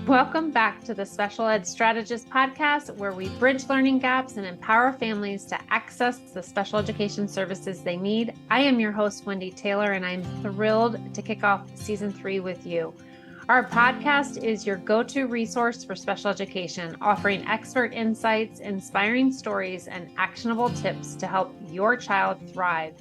Welcome back to the Special Ed Strategist podcast, where we bridge learning gaps and empower families to access the special education services they need. I am your host, Wendy Taylor, and I'm thrilled to kick off season 3 with you. Our podcast is your go-to resource for special education, offering expert insights, inspiring stories, and actionable tips to help your child thrive.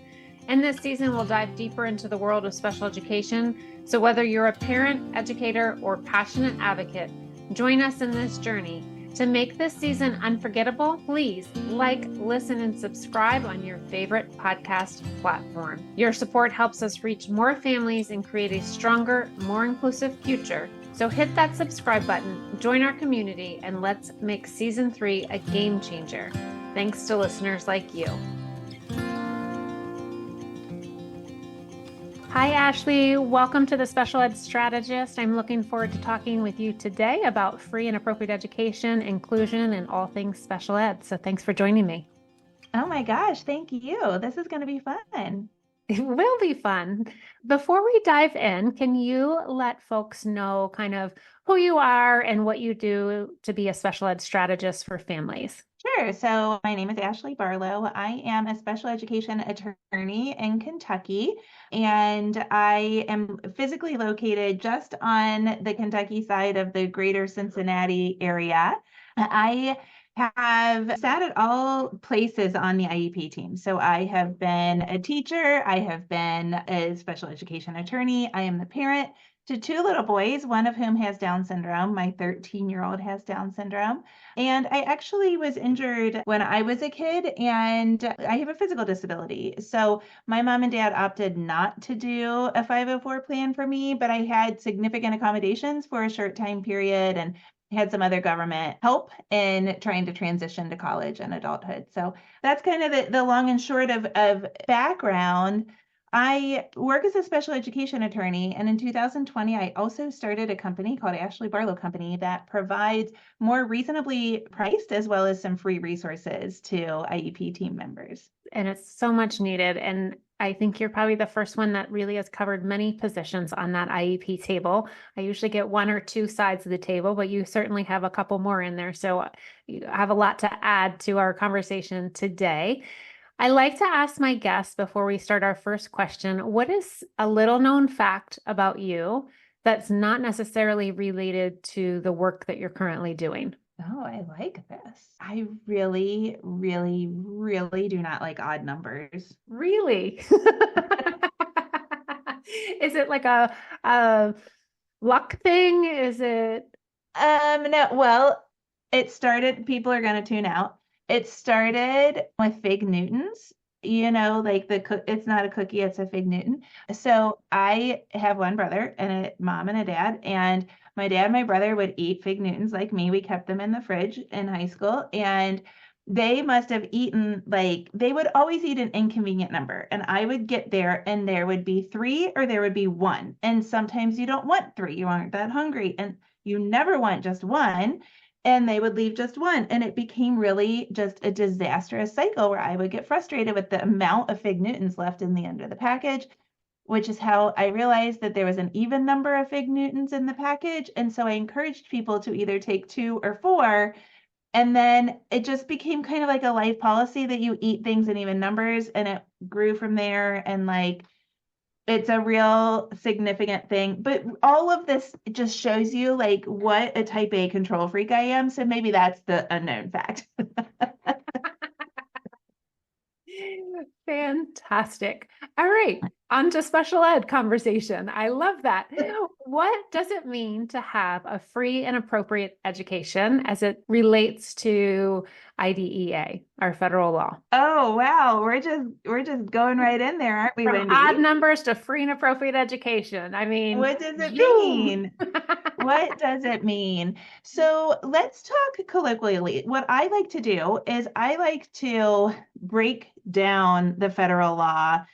And this season, we'll dive deeper into the world of special education. So whether you're a parent, educator, or passionate advocate, join us in this journey. To make this season unforgettable, please like, listen, and subscribe on your favorite podcast platform. Your support helps us reach more families and create a stronger, more inclusive future. So hit that subscribe button, join our community, and let's make season 3 a game changer. Thanks to listeners like you. Hi, Ashley. Welcome to the Special Ed Strategist. I'm looking forward to talking with you today about free and appropriate education, inclusion, and all things special ed. So thanks for joining me. Oh my gosh, thank you. This is going to be fun. It will be fun. Before we dive in, can you let folks know kind of who you are and what you do to be a special ed strategist for families? Sure. So my name is Ashley Barlow. I am a special education attorney in Kentucky, and I am physically located just on the Kentucky side of the greater Cincinnati area. I have sat at all places on the IEP team. So I have been a teacher, I have been a special education attorney, I am the parent to 2 little boys, one of whom has Down syndrome. My 13-year-old has Down syndrome. And I actually was injured when I was a kid, and I have a physical disability. So my mom and dad opted not to do a 504 plan for me, but I had significant accommodations for a short time period and had some other government help in trying to transition to college and adulthood. So that's kind of the long and short of background. I work as a special education attorney, and in 2020, I also started a company called Ashley Barlow Company that provides more reasonably priced as well as some free resources to IEP team members. And it's so much needed. And I think you're probably the first one that really has covered many positions on that IEP table. I usually get 1 or 2 sides of the table, but you certainly have a couple more in there. So you have a lot to add to our conversation today. I like to ask my guests before we start our first question, what is a little known fact about you that's not necessarily related to the work that you're currently doing? Oh, I like this. I really, really, really do not like odd numbers. Really? Is it like a luck thing? Is it? No, well, it started, people are going to tune out. It started with fig Newtons, like it's not a cookie, it's a fig Newton. So I have one brother and a mom and a dad, and my dad and my brother would eat fig Newtons like me. We kept them in the fridge in high school, and they must have eaten, like, they would always eat an inconvenient number. And I would get there and there would be 3 or there would be 1. And sometimes you don't want 3, you aren't that hungry. And you never want just 1. And they would leave just 1. And it became really just a disastrous cycle where I would get frustrated with the amount of fig Newtons left in the end of the package, which is how I realized that there was an even number of fig Newtons in the package. And so I encouraged people to either take 2 or 4. And then it just became kind of like a life policy that you eat things in even numbers, and it grew from there. And like, it's a real significant thing. But all of this just shows you like what a type A control freak I am. So maybe that's the unknown fact. Fantastic. All right, on to special ed conversation. I love that. What does it mean to have a free and appropriate education as it relates to IDEA, our federal law? Oh wow, we're just going right in there, aren't we, From Wendy? odd numbers to free and appropriate education. I mean, What does it zoom. mean? What does it mean? So let's talk colloquially. What I like to do is I like to break down the federal law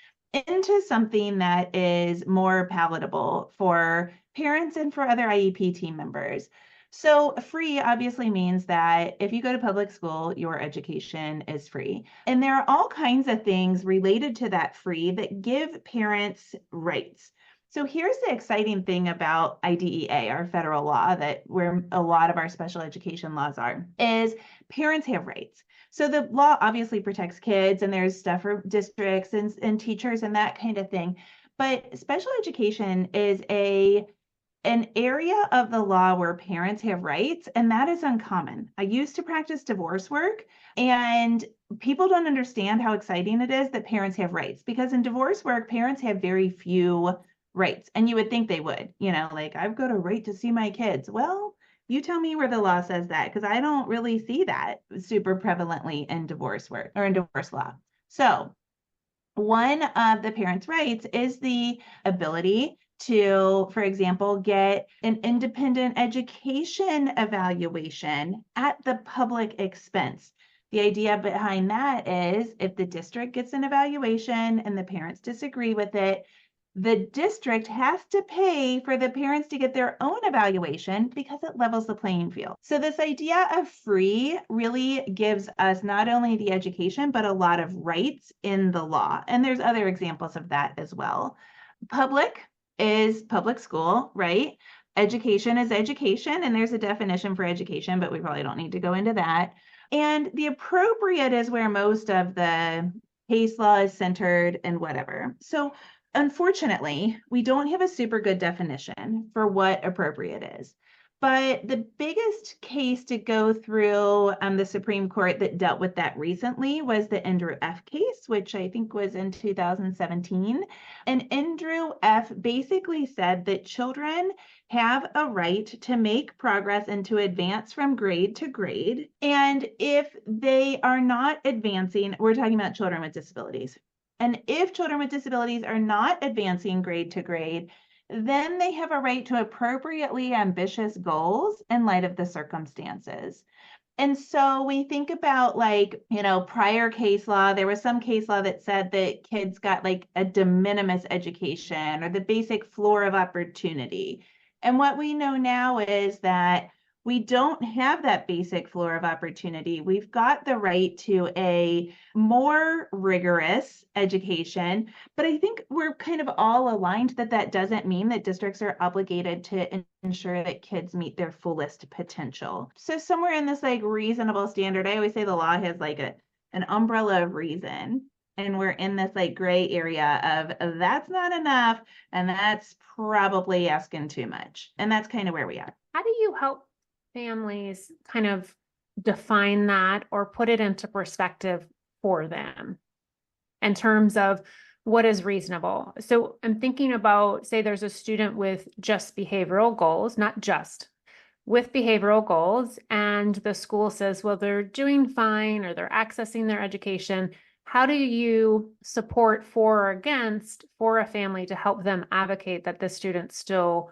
into something that is more palatable for parents and for other IEP team members. So free obviously means that if you go to public school, your education is free. And there are all kinds of things related to that free that give parents rights. So here's the exciting thing about IDEA, our federal law, that where a lot of our special education laws are, is parents have rights. So the law obviously protects kids, and there's stuff for districts and teachers and that kind of thing. But special education is an area of the law where parents have rights, and that is uncommon. I used to practice divorce work, and people don't understand how exciting it is that parents have rights, because in divorce work, parents have very few rights. And you would think they would, like, I've got a right to see my kids. Well, you tell me where the law says that, because I don't really see that super prevalently in divorce work or in divorce law. So one of the parents' rights is the ability to, for example, get an independent education evaluation at the public expense. The idea behind that is if the district gets an evaluation and the parents disagree with it, the district has to pay for the parents to get their own evaluation because it levels the playing field. So this idea of free really gives us not only the education, but a lot of rights in the law. And there's other examples of that as well. Public is public school, right? Education is education, and there's a definition for education, but we probably don't need to go into that. And the appropriate is where most of the case law is centered and whatever. So unfortunately, we don't have a super good definition for what appropriate is. But the biggest case to go through the Supreme Court that dealt with that recently was the Andrew F. case, which I think was in 2017. And Andrew F. basically said that children have a right to make progress and to advance from grade to grade. And if they are not advancing, we're talking about children with disabilities. And if children with disabilities are not advancing grade to grade, then they have a right to appropriately ambitious goals in light of the circumstances. And so we think about prior case law. There was some case law that said that kids got like a de minimis education or the basic floor of opportunity. And what we know now is that we don't have that basic floor of opportunity. We've got the right to a more rigorous education, but I think we're kind of all aligned that that doesn't mean that districts are obligated to ensure that kids meet their fullest potential. So somewhere in this like reasonable standard, I always say the law has like an umbrella of reason. And we're in this like gray area of that's not enough, and that's probably asking too much. And that's kind of where we are. How do you help families kind of define that or put it into perspective for them in terms of what is reasonable? So I'm thinking about, say, there's a student with just behavioral goals, not just with behavioral goals, and the school says, well, they're doing fine or they're accessing their education. How do you support for or against for a family to help them advocate that the student still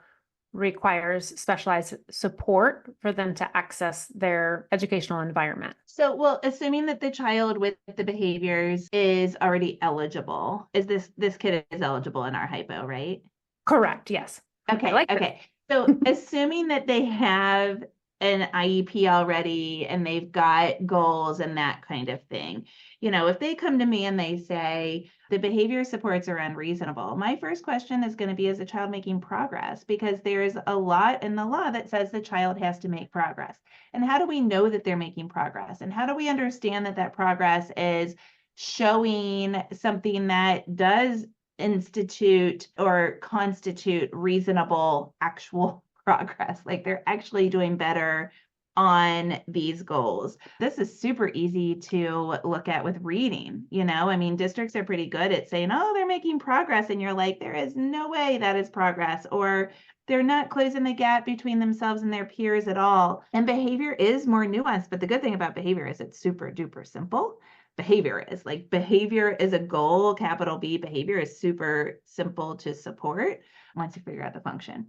requires specialized support for them to access their educational environment? So, well, assuming that the child with the behaviors is already eligible, is this kid is eligible in our hypo, right? Correct. Yes. Okay. Like okay. So, assuming that they have an IEP already and they've got goals and that kind of thing, if they come to me and they say the behavior supports are unreasonable, my first question is going to be, is the child making progress? Because there's a lot in the law that says the child has to make progress. And how do we know that they're making progress? And how do we understand that that progress is showing something that does institute or constitute reasonable actual progress? Like they're actually doing better on these goals. This is super easy to look at with reading. I mean, districts are pretty good at saying, oh, they're making progress. And you're like, there is no way that is progress. Or they're not closing the gap between themselves and their peers at all. And behavior is more nuanced. But the good thing about behavior is it's super duper simple. Behavior is a goal, capital B. Behavior is super simple to support once you figure out the function.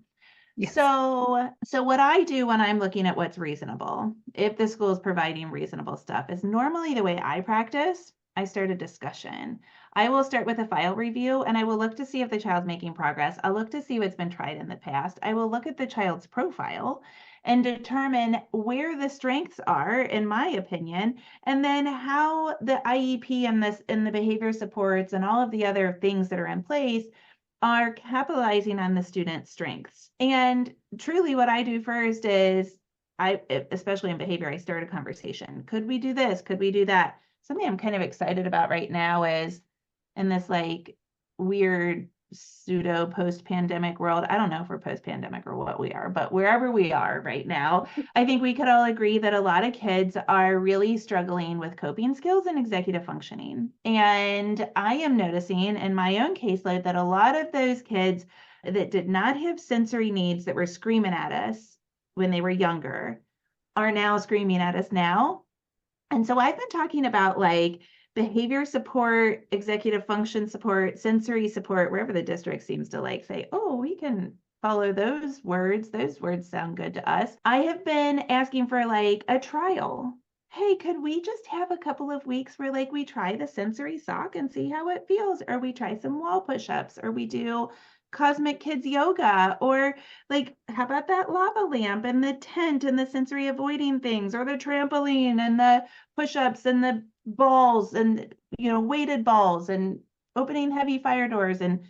Yes. So what I do when I'm looking at what's reasonable, if the school is providing reasonable stuff, is normally the way I practice, I start a discussion. I will start with a file review, and I will look to see if the child's making progress. I'll look to see what's been tried in the past. I will look at the child's profile and determine where the strengths are, in my opinion, and then how the IEP and the behavior supports and all of the other things that are in place are capitalizing on the student's strengths. And truly what I do first is especially in behavior, I start a conversation. Could we do this? Could we do that? Something I'm kind of excited about right now is in this like weird pseudo post-pandemic world. I don't know if we're post-pandemic or what we are, but wherever we are right now, I think we could all agree that a lot of kids are really struggling with coping skills and executive functioning. And I am noticing in my own caseload that a lot of those kids that did not have sensory needs that were screaming at us when they were younger are now screaming at us now. And so I've been talking about like behavior support, executive function support, sensory support, wherever the district seems to like say, oh, we can follow those words. Those words sound good to us. I have been asking for like a trial. Hey, could we just have a couple of weeks where like we try the sensory sock and see how it feels, or we try some wall push-ups, or we do cosmic kids yoga, or like how about that lava lamp and the tent and the sensory avoiding things, or the trampoline and the push-ups and the balls and weighted balls and opening heavy fire doors. And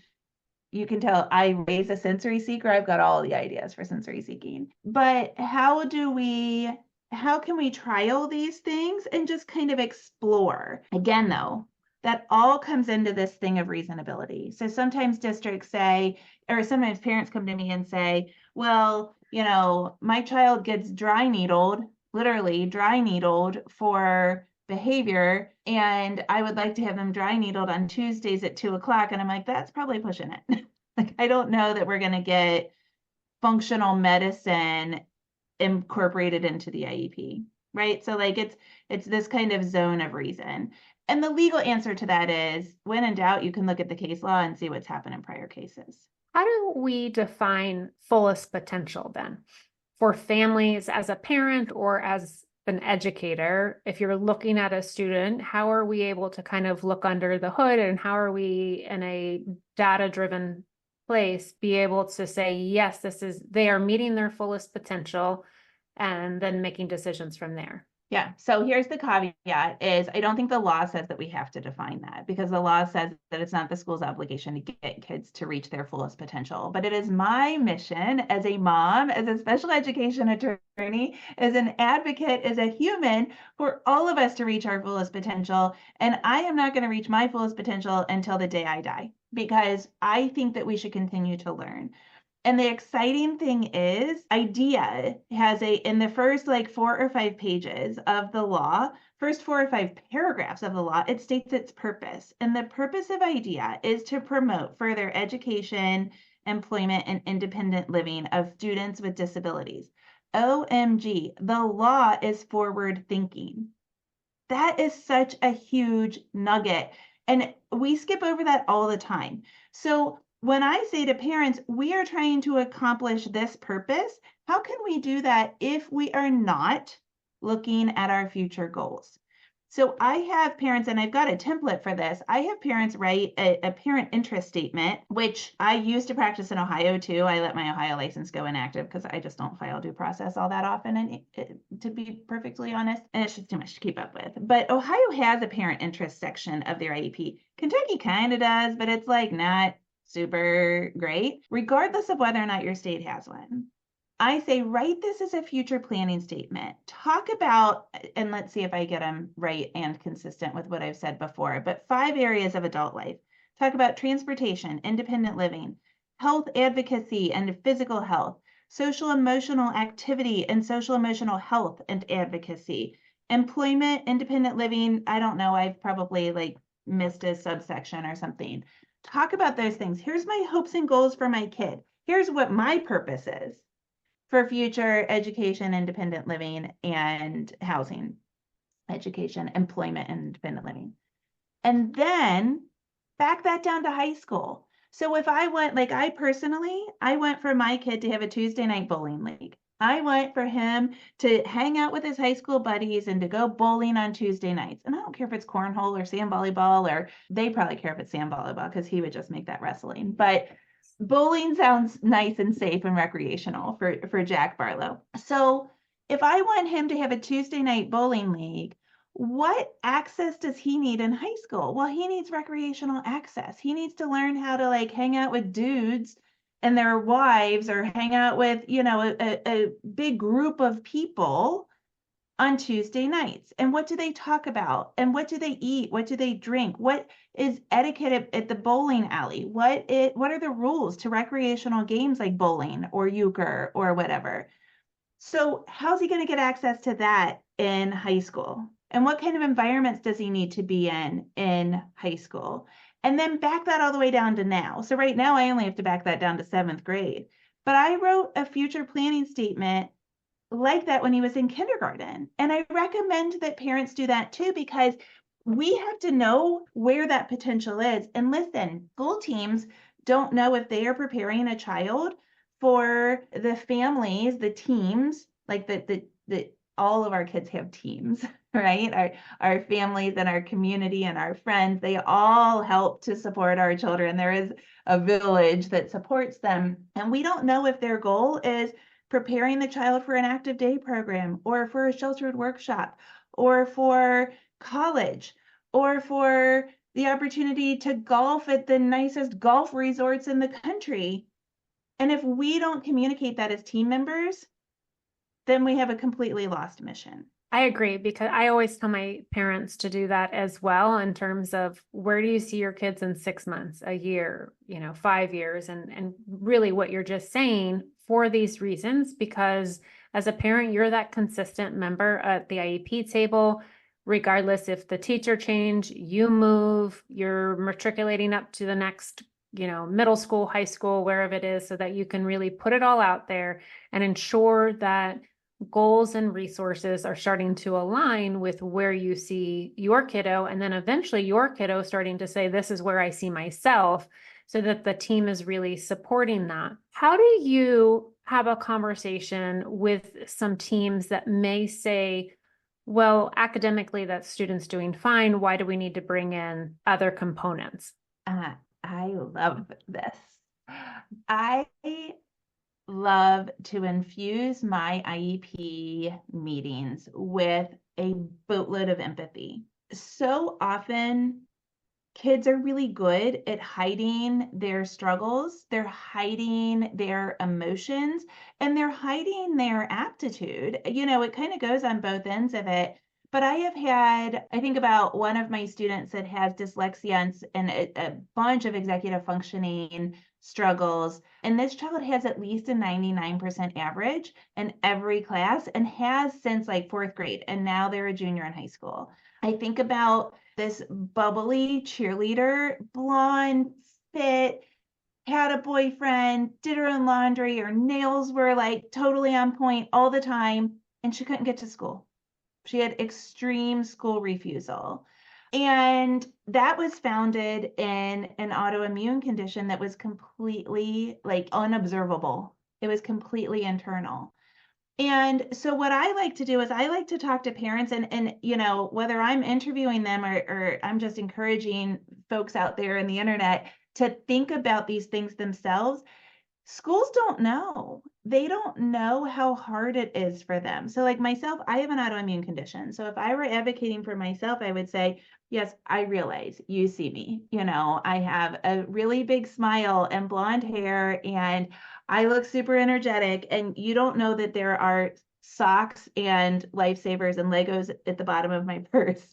you can tell I raise a sensory seeker. I've got all the ideas for sensory seeking. But how can we trial these things and just kind of explore? Again, though, that all comes into this thing of reasonability. So sometimes districts say, or sometimes parents come to me and say, well, my child gets dry needled, literally dry needled for behavior, and I would like to have them dry needled on Tuesdays at 2:00. And I'm like, that's probably pushing it. Like, I don't know that we're going to get functional medicine incorporated into the IEP, right? So like it's this kind of zone of reason. And the legal answer to that is, when in doubt, you can look at the case law and see what's happened in prior cases. How do we define fullest potential then for families as a parent or as an educator? If you're looking at a student, how are we able to kind of look under the hood, and how are we in a data-driven place be able to say, yes, they are meeting their fullest potential, and then making decisions from there? Yeah. So here's the caveat is I don't think the law says that we have to define that, because the law says that it's not the school's obligation to get kids to reach their fullest potential. But it is my mission as a mom, as a special education attorney, as an advocate, as a human, for all of us to reach our fullest potential. And I am not going to reach my fullest potential until the day I die, because I think that we should continue to learn. And the exciting thing is, IDEA has in the first like 4 or 5 pages of the law, first 4 or 5 paragraphs of the law, it states its purpose. And the purpose of IDEA is to promote further education, employment, and independent living of students with disabilities. OMG, the law is forward thinking. That is such a huge nugget. And we skip over that all the time. So when I say to parents, we are trying to accomplish this purpose, how can we do that if we are not looking at our future goals? So I have parents, and I've got a template for this. I have parents write a parent interest statement, which I used to practice in Ohio too. I let my Ohio license go inactive because I just don't file due process all that often, and to be perfectly honest, and it's just too much to keep up with. But Ohio has a parent interest section of their IEP. Kentucky kind of does, but it's like not super great, regardless of whether or not your state has one. I say, write this as a future planning statement. Talk about, and let's see if I get them right and consistent with what I've said before, but 5 areas of adult life. Talk about transportation, independent living, health advocacy and physical health, social emotional activity and social emotional health and advocacy, employment, independent living. I don't know, I've probably like missed a subsection or something. Talk about those things. Here's my hopes and goals for my kid. Here's what my purpose is for future education, independent living, and housing, education, employment, and independent living. And then back that down to high school. So if I went, like I went for my kid to have a Tuesday night bowling league. I want for him to hang out with his high school buddies and to go bowling on Tuesday nights. And I don't care if it's cornhole or sand volleyball, or they probably care if it's sand volleyball because he would just make that wrestling. But bowling sounds nice and safe and recreational for Jack Barlow. So if I want him to have a Tuesday night bowling league, what access does he need in high school? Well, he needs recreational access. He needs to learn how to like hang out with dudes and their wives, or hang out with, a big group of people on Tuesday nights. And what do they talk about? And what do they eat? What do they drink? What is etiquette at the bowling alley? What are the rules to recreational games like bowling or euchre or whatever? So how's he going to get access to that in high school? And what kind of environments does he need to be in high school? And then back that all the way down to now. So right now I only have to back that down to 7th grade. But I wrote a future planning statement like that when he was in kindergarten. And I recommend that parents do that too, because we have to know where that potential is. And listen, school teams don't know if they are preparing a child for the families, the teams, like the all of our kids have teams, right? Our families and our community and our friends, they all help to support our children. There is a village that supports them. And we don't know if their goal is preparing the child for an active day program, or for a sheltered workshop, or for college, or for the opportunity to golf at the nicest golf resorts in the country. And if we don't communicate that as team members, then we have a completely lost mission. I agree, because I always tell my parents to do that as well, in terms of where do you see your kids in 6 months, a year, 5 years, and really what you're just saying for these reasons, because as a parent, you're that consistent member at the IEP table, regardless if the teacher change, you move, you're matriculating up to the next, middle school, high school, wherever it is, so that you can really put it all out there and ensure that goals and resources are starting to align with where you see your kiddo, and then eventually your kiddo starting to say, this is where I see myself, so that the team is really supporting that. How do you have a conversation with some teams that may say, well, academically that student's doing fine, why do we need to bring in other components? I love this. I love to infuse my IEP meetings with a boatload of empathy. So often, kids are really good at hiding their struggles, they're hiding their emotions, and they're hiding their aptitude. It kind of goes on both ends of it. But I think about one of my students that has dyslexia and a bunch of executive functioning struggles. And this child has at least a 99% average in every class, and has since like 4th grade. And now they're a junior in high school. I think about this bubbly cheerleader, blonde, fit, had a boyfriend, did her own laundry, her nails were like totally on point all the time, and she couldn't get to school. She had extreme school refusal. And that was founded in an autoimmune condition that was completely like unobservable. It was completely internal. And so what I like to do is I like to talk to parents, and whether I'm interviewing them, or I'm just encouraging folks out there in the internet to think about these things themselves. Schools don't know. They don't know how hard it is for them. So like myself, I have an autoimmune condition. So if I were advocating for myself, I would say, yes, I realize you see me. I have a really big smile and blonde hair, and I look super energetic, and you don't know that there are socks and lifesavers and Legos at the bottom of my purse.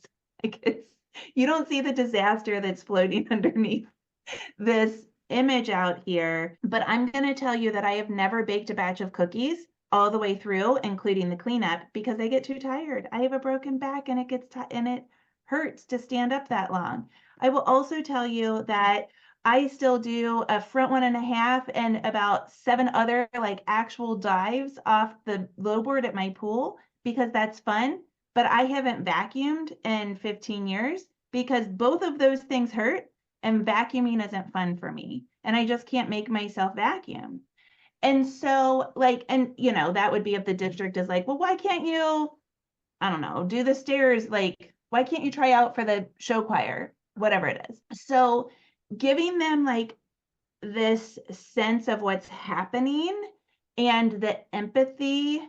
You don't see the disaster that's floating underneath this image out here. But I'm going to tell you that I have never baked a batch of cookies all the way through, including the cleanup, because I get too tired. I have a broken back, and it hurts to stand up that long. I will also tell you that I still do a front 1.5 and about 7 other like actual dives off the low board at my pool, because that's fun. But I haven't vacuumed in 15 years, because both of those things hurt, and vacuuming isn't fun for me. And I just can't make myself vacuum. And so that would be if the district is like, well, why can't you, I don't know, do the stairs? Like, why can't you try out for the show choir? Whatever it is. So giving them like this sense of what's happening, and the empathy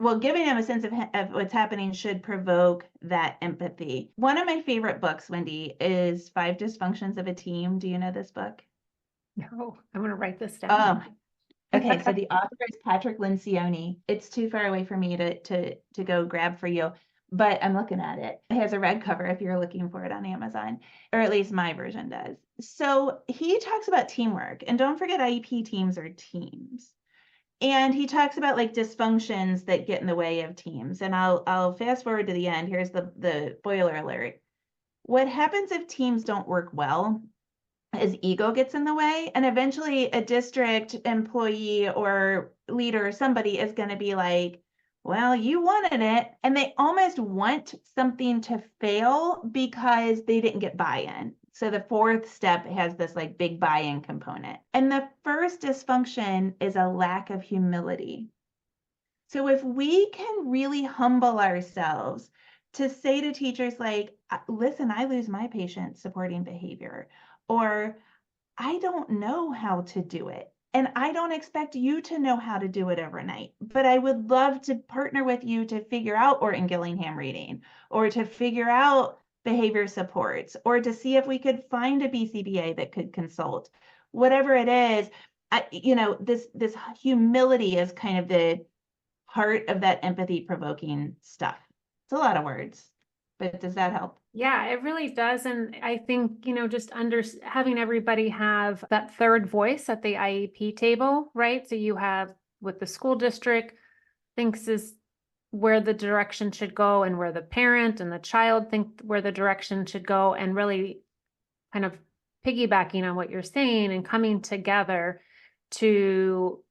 well, giving them a sense of what's happening should provoke that empathy. One of my favorite books, Wendy, is Five Dysfunctions of a Team. Do you know this book? No, I'm going to write this down. Oh, okay. So the author is Patrick Lencioni. It's too far away for me to go grab for you, but I'm looking at it. It has a red cover if you're looking for it on Amazon, or at least my version does. So he talks about teamwork, and don't forget IEP teams are teams. And he talks about like dysfunctions that get in the way of teams. And I'll fast forward to the end. Here's the spoiler alert. What happens if teams don't work well is ego gets in the way, and eventually a district employee or leader or somebody is going to be like, well, you wanted it, and they almost want something to fail because they didn't get buy-in. So the fourth step has this like big buy-in component, and the first dysfunction is a lack of humility. So if we can really humble ourselves to say to teachers like, listen, I lose my patience supporting behavior, or I don't know how to do it. And I don't expect you to know how to do it overnight, but I would love to partner with you to figure out Orton Gillingham reading, or to figure out behavior supports, or to see if we could find a BCBA that could consult. Whatever it is, this humility is kind of the heart of that empathy provoking stuff. It's a lot of words, but does that help? Yeah, it really does. And I think, just having everybody have that third voice at the IEP table, right? So you have what the school district thinks is where the direction should go, and where the parent and the child think where the direction should go, and really kind of piggybacking on what you're saying and coming together to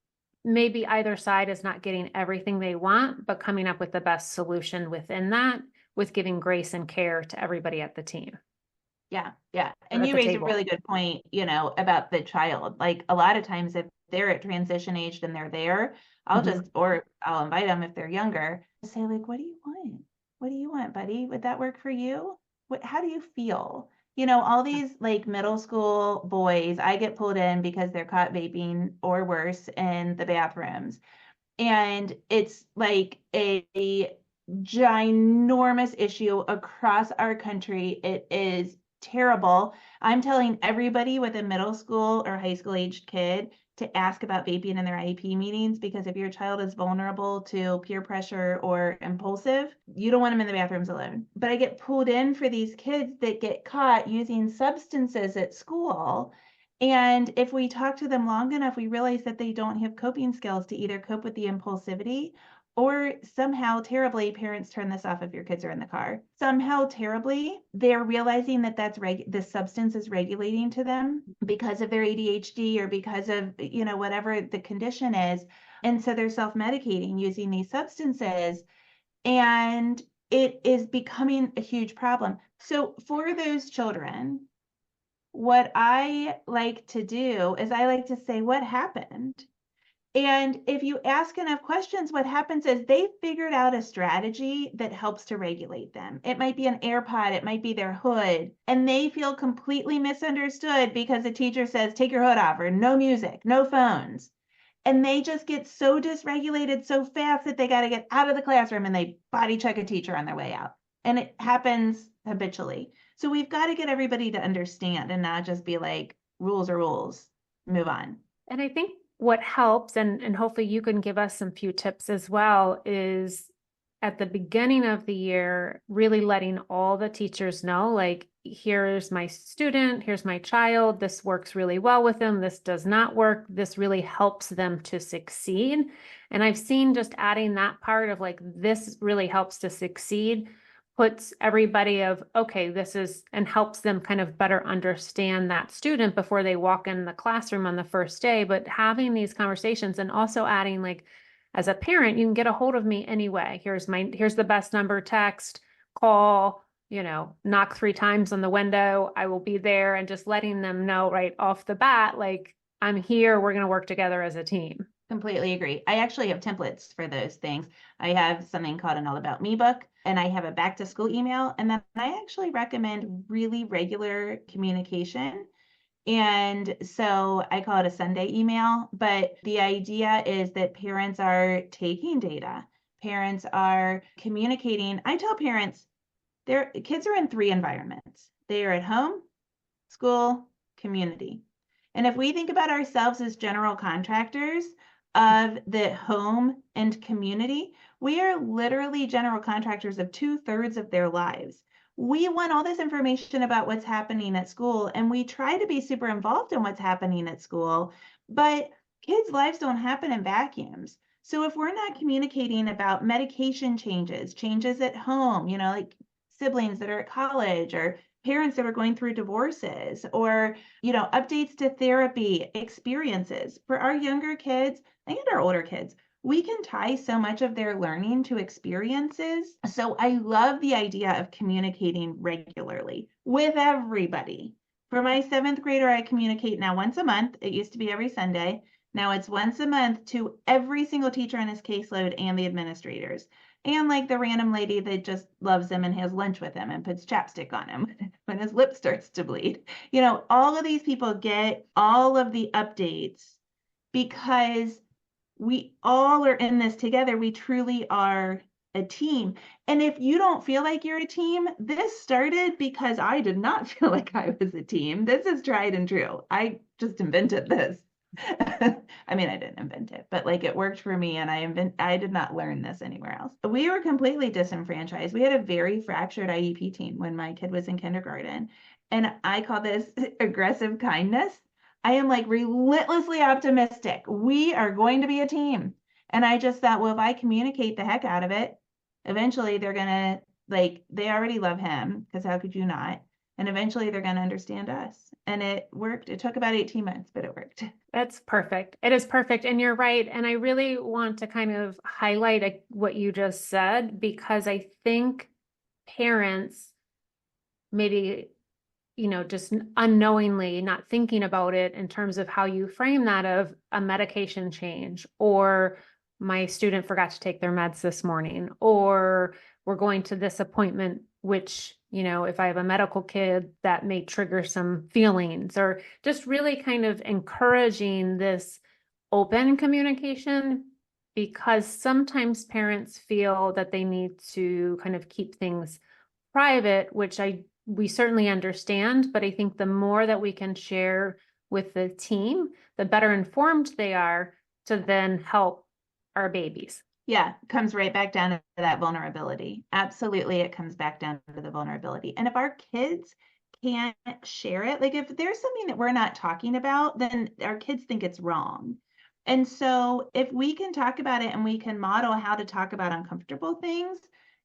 maybe either side is not getting everything they want, but coming up with the best solution within that, with giving grace and care to everybody at the team. Yeah, yeah. Or And at you the raise a table. really good point, about the child. Like a lot of times if they're at transition age and they're there, Mhm. or I'll invite them if they're younger, say like, what do you want? What do you want, buddy? Would that work for you? How do you feel? All these like middle school boys, I get pulled in because they're caught vaping or worse in the bathrooms. And it's like a ginormous issue across our country. It is terrible. I'm telling everybody with a middle school or high school aged kid to ask about vaping in their IEP meetings, because if your child is vulnerable to peer pressure or impulsive, you don't want them in the bathrooms alone. But I get pulled in for these kids that get caught using substances at school, and if we talk to them long enough, we realize that they don't have coping skills to either cope with the impulsivity, or somehow terribly, parents turn this off if your kids are in the car. Somehow terribly, they're realizing that the substance is regulating to them because of their ADHD, or because of, whatever the condition is. And so they're self-medicating using these substances, and it is becoming a huge problem. So for those children, what I like to do is I like to say, what happened? And if you ask enough questions, what happens is they figured out a strategy that helps to regulate them. It might be an AirPod, it might be their hood, and they feel completely misunderstood because the teacher says, take your hood off, or no music, no phones. And they just get so dysregulated so fast that they got to get out of the classroom, and they body check a teacher on their way out. And it happens habitually. So we've got to get everybody to understand and not just be like, rules are rules, move on. And I think what helps, and hopefully you can give us some few tips as well, is at the beginning of the year, really letting all the teachers know, like, here's my student, here's my child, this works really well with them, this does not work, this really helps them to succeed. And I've seen just adding that part of like, this really helps to succeed, puts everybody of, okay, this is, and helps them kind of better understand that student before they walk in the classroom on the first day. But having these conversations, and also adding like, as a parent, you can get a hold of me anyway. Here's the best number, text, call, knock 3 times on the window. I will be there, and just letting them know right off the bat, like, I'm here, we're going to work together as a team. Completely agree. I actually have templates for those things. I have something called an All About Me book, and I have a back to school email. And then I actually recommend really regular communication. And so I call it a Sunday email, but the idea is that parents are taking data. parents are communicating. I tell parents their kids are in 3 environments. They are at home, school, community. And if we think about ourselves as general contractors of the home and community, we are literally general contractors of 2/3 of their lives. We want all this information about what's happening at school, and we try to be super involved in what's happening at school, but kids' lives don't happen in vacuums. So if we're not communicating about medication changes, changes at home, like siblings that are at college or parents that are going through divorces or, updates to therapy experiences for our younger kids and our older kids, we can tie so much of their learning to experiences. So I love the idea of communicating regularly with everybody. For my 7th grader, I communicate now once a month. It used to be every Sunday. Now it's once a month to every single teacher in his caseload and the administrators. And like the random lady that just loves him and has lunch with him and puts chapstick on him when his lip starts to bleed. All of these people get all of the updates because we all are in this together. We truly are a team. And if you don't feel like you're a team, this started because I did not feel like I was a team. This is tried and true. I just invented this. I mean, I didn't invent it, but like it worked for me, and I did not learn this anywhere else. We were completely disenfranchised. We had a very fractured IEP team when my kid was in kindergarten, and I call this aggressive kindness. I am like relentlessly optimistic. We are going to be a team. And I just thought, well, if I communicate the heck out of it, eventually they're gonna they already love him, because how could you not? And eventually they're going to understand us. And it worked. It took about 18 months, but it worked. That's perfect. It is perfect. And you're right. And I really want to kind of highlight what you just said, because I think parents maybe, just unknowingly not thinking about it in terms of how you frame that of a medication change, or my student forgot to take their meds this morning, or we're going to this appointment, which, if I have a medical kid, that may trigger some feelings, or just really kind of encouraging this open communication, because sometimes parents feel that they need to kind of keep things private, which we certainly understand, but I think the more that we can share with the team, the better informed they are to then help our babies. Yeah, it comes right back down to that vulnerability. Absolutely, it comes back down to the vulnerability. And if our kids can't share it, like if there's something that we're not talking about, then our kids think it's wrong. And so if we can talk about it and we can model how to talk about uncomfortable things,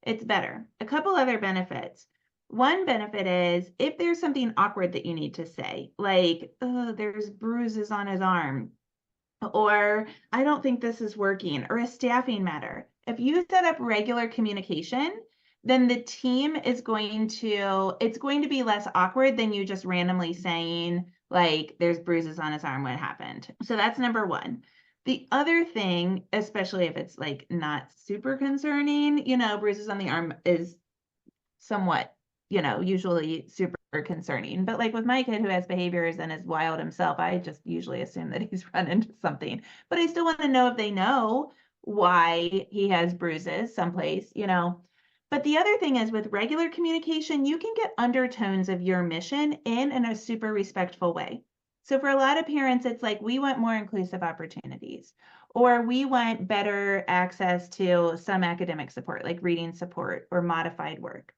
it's better. A couple other benefits. One benefit is if there's something awkward that you need to say, like, oh, there's bruises on his arm, or I don't think this is working, or a staffing matter. If you set up regular communication, then the team it's going to be less awkward than you just randomly saying, like, there's bruises on his arm, what happened? So that's number one. The other thing, especially if it's like not super concerning, bruises on the arm is somewhat, usually super concerning. But like with my kid who has behaviors and is wild himself, I just usually assume that he's run into something. But I still want to know if they know why he has bruises someplace, But the other thing is with regular communication, you can get undertones of your mission in a super respectful way. So for a lot of parents, it's like, we want more inclusive opportunities, or we want better access to some academic support, like reading support or modified work.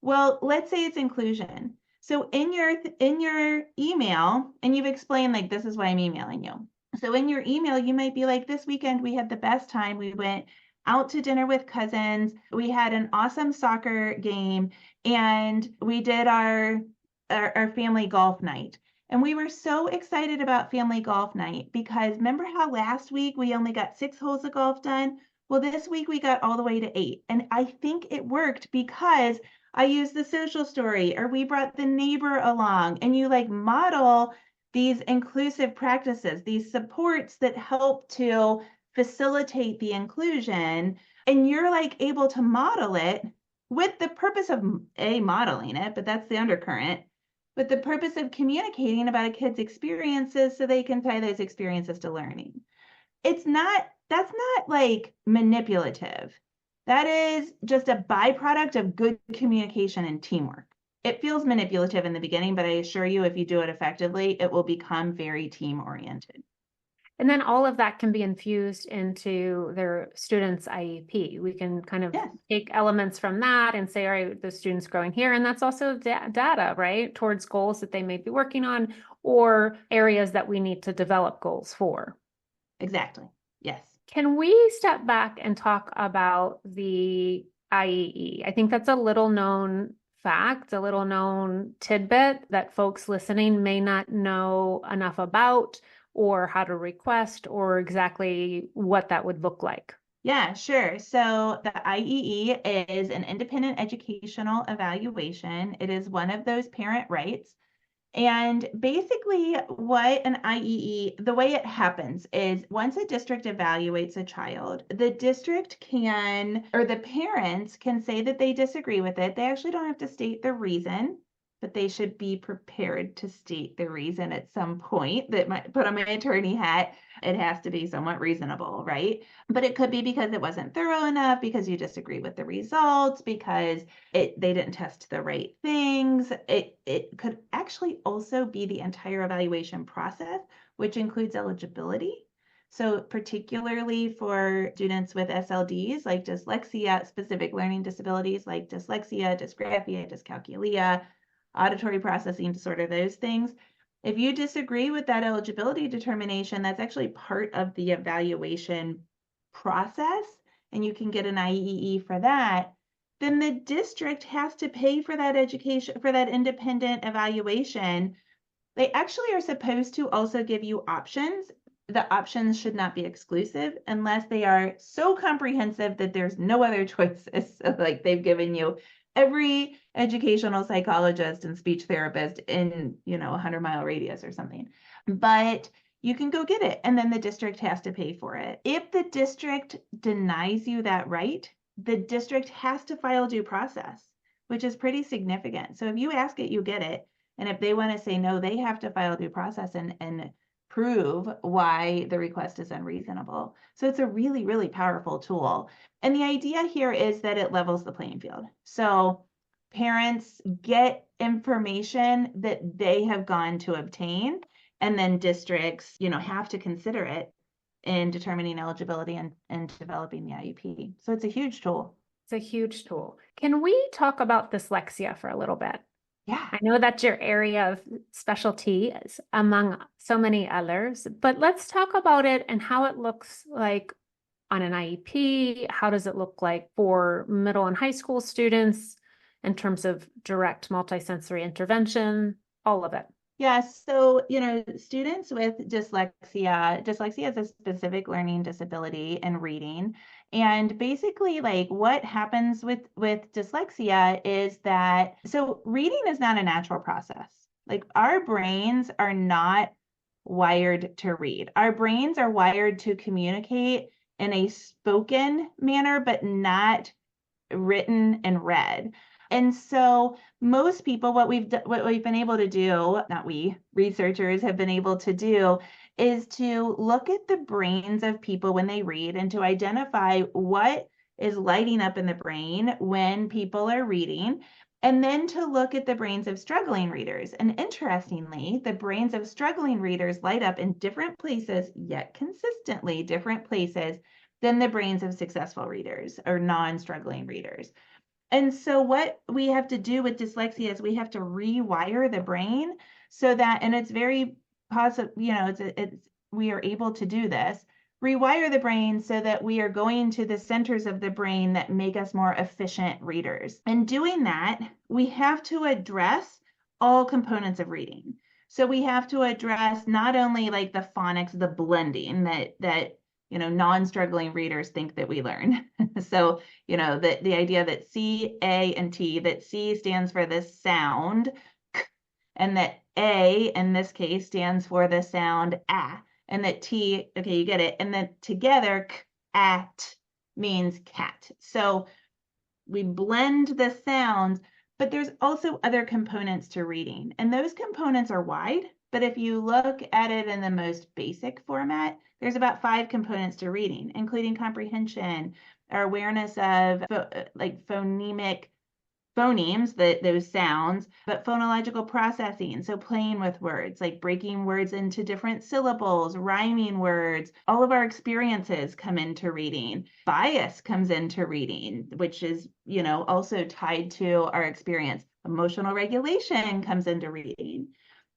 Well, let's say it's inclusion. So in your email, and you've explained, like, this is why I'm emailing you. So in your email, you might be like, this weekend we had the best time. We went out to dinner with cousins. We had an awesome soccer game, and we did our family golf night. And we were so excited about family golf night because remember how last week we only got 6 holes of golf done? Well, this week we got all the way to 8. And I think it worked because I used the social story, or we brought the neighbor along, and you like model these inclusive practices, these supports that help to facilitate the inclusion, and you're like able to model it with the purpose of modeling it, but that's the undercurrent, with the purpose of communicating about a kid's experiences so they can tie those experiences to learning. That's not like manipulative. That is just a byproduct of good communication and teamwork. It feels manipulative in the beginning, but I assure you, if you do it effectively, it will become very team oriented. And then all of that can be infused into their students' IEP. We can kind of Yes, take elements from that and say, all right, the student's growing here. And that's also data, right? Towards goals that they may be working on or areas that we need to develop goals for. exactly. Yes. Can we step back and talk about the IEE? I think that's a little known fact, a little known tidbit that folks listening may not know enough about, or how to request, or exactly what that would look like. Yeah, sure. So the IEE is an independent educational evaluation. It is one of those parent rights. And basically, what an IEE, the way it happens is once a district evaluates a child, the district can, or the parents can say that they disagree with it. They actually don't have to state the reason, but they should be prepared to state the reason at some point. That might put on my attorney hat. It has to be somewhat reasonable, right? But it could be because it wasn't thorough enough, because you disagree with the results, because they didn't test the right things. It could actually also be the entire evaluation process, which includes eligibility. So particularly for students with SLDs like dyslexia, specific learning disabilities like dyslexia, dysgraphia, dyscalculia, auditory processing disorder, those things. If you disagree with that eligibility determination, that's actually part of the evaluation process, and you can get an IEE for that. Then the district has to pay for that education, for that independent evaluation. They actually are supposed to also give you options. The options should not be exclusive unless they are so comprehensive that there's no other choices. So like they've given you every educational psychologist and speech therapist in, 100-mile radius or something. But you can go get it, and then the district has to pay for it. If the district denies you that right, the district has to file due process, which is pretty significant. So if you ask it, you get it. And if they want to say no, they have to file due process and prove why the request is unreasonable. So it's a really, really powerful tool. And the idea here is that it levels the playing field. So parents get information that they have gone to obtain, and then districts, have to consider it in determining eligibility and developing the IEP. So it's a huge tool. It's a huge tool. Can we talk about dyslexia for a little bit? Yeah. I know that's your area of specialty among so many others, but let's talk about it and how it looks like on an IEP. How does it look like for middle and high school students in terms of direct multisensory intervention, all of it? Yes, so students with dyslexia is a specific learning disability in reading. And basically, like what happens with dyslexia is that so reading is not a natural process. Like our brains are not wired to read. Our brains are wired to communicate in a spoken manner, but not written and read. And so most people, what we've been able to do, not we, researchers have been able to do, is to look at the brains of people when they read and to identify what is lighting up in the brain when people are reading, and then to look at the brains of struggling readers. And interestingly, the brains of struggling readers light up in different places, yet consistently different places than the brains of successful readers or non-struggling readers. And so what we have to do with dyslexia is we have to rewire the brain so that, and it's very positive, we are able to do this, rewire the brain so that we are going to the centers of the brain that make us more efficient readers. And doing that, we have to address all components of reading. So we have to address not only like the phonics, the blending that non-struggling readers think that we learn. So, the idea that C, A, and T, that C stands for the sound, k, and that A in this case stands for the sound ah, and that T, okay, you get it, and then together k, at means cat. So we blend the sounds, but there's also other components to reading, and those components are wide But if you look at it in the most basic format, there's about 5 components to reading, including comprehension, our awareness of like phonemes, those sounds, but phonological processing. So playing with words, like breaking words into different syllables, rhyming words. All of our experiences come into reading. Bias comes into reading, which is, also tied to our experience. Emotional regulation comes into reading.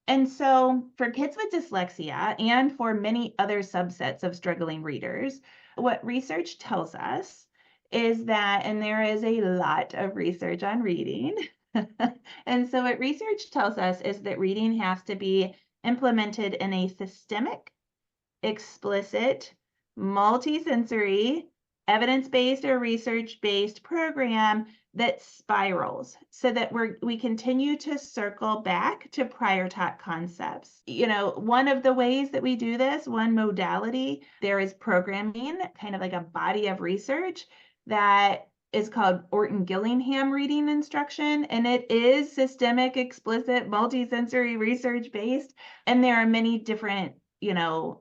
And so for kids with dyslexia and for many other subsets of struggling readers, what research tells us is that, and there is a lot of research on reading, and so what research tells us is that reading has to be implemented in a systemic, explicit, multisensory, evidence-based or research-based program that spirals so that we continue to circle back to prior taught concepts. One of the ways that we do this, one modality, there is programming, kind of like a body of research that is called Orton-Gillingham reading instruction, and it is systemic, explicit, multisensory, research-based, and there are many different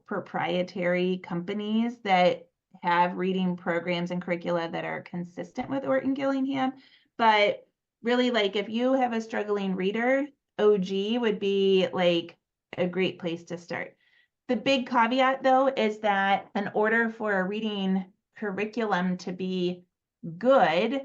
proprietary companies that have reading programs and curricula that are consistent with Orton-Gillingham. But really, like if you have a struggling reader, OG would be like a great place to start. The big caveat though is that in order for a reading curriculum to be good,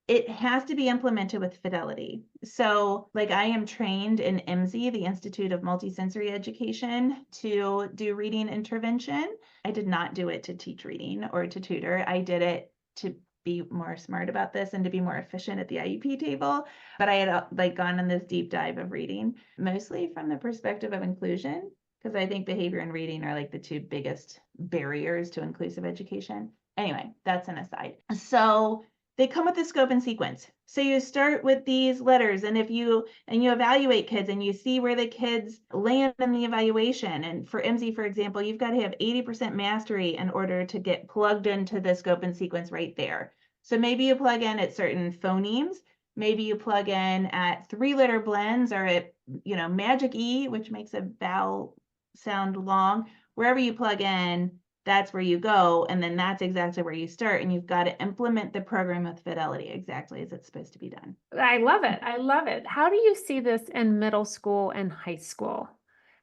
it has to be implemented with fidelity. So like I am trained in IMSE, the Institute of Multisensory Education, to do reading intervention. I did not do it to teach reading or to tutor. I did it to be more smart about this and to be more efficient at the IEP table. But I had like gone on this deep dive of reading, mostly from the perspective of inclusion, because I think behavior and reading are like the 2 biggest barriers to inclusive education. Anyway, that's an aside. So they come with a scope and sequence. So you start with these letters, and you evaluate kids and you see where the kids land in the evaluation. And for IMSE, for example, you've got to have 80% mastery in order to get plugged into the scope and sequence right there. So maybe you plug in at certain phonemes, maybe you plug in at 3-letter blends or at, magic E, which makes a vowel sound long. Wherever you plug in, that's where you go, and then that's exactly where you start, and you've got to implement the program with fidelity exactly as it's supposed to be done. I love it. I love it. How do you see this in middle school and high school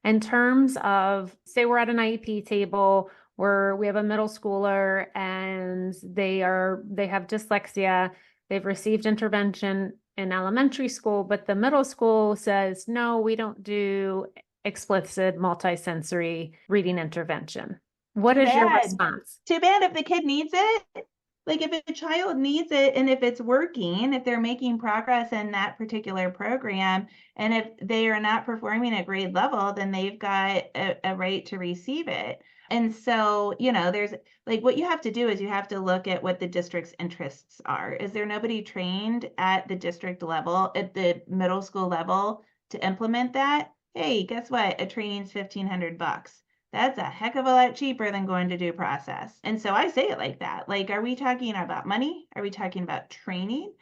in terms of, say we're at an IEP table where we have a middle schooler and they have dyslexia, they've received intervention in elementary school, but the middle school says, no, we don't do explicit multisensory reading intervention. What is your response? Too bad if the kid needs it. Like if a child needs it and if it's working, if they're making progress in that particular program, and if they are not performing at grade level, then they've got a right to receive it. And so, there's like what you have to do is you have to look at what the district's interests are. Is there nobody trained at the district level, at the middle school level to implement that? Hey, guess what? A training's $1,500. That's a heck of a lot cheaper than going to due process. And so I say it like that. Like, are we talking about money? Are we talking about training?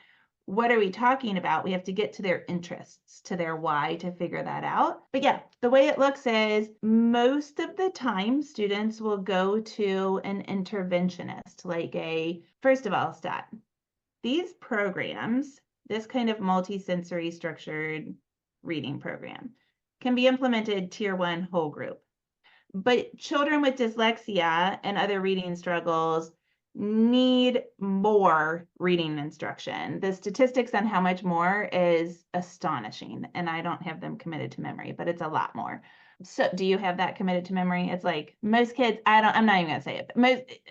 What are we talking about? We have to get to their interests, to their why to figure that out. But yeah, the way it looks is most of the time students will go to an interventionist, like first of all, stop. These programs, this kind of multisensory structured reading program, can be implemented tier 1 whole group. But children with dyslexia and other reading struggles need more reading instruction. The statistics on how much more is astonishing, and I don't have them committed to memory, but it's a lot more. So do you have that committed to memory? It's like most kids, I'm not even gonna say it.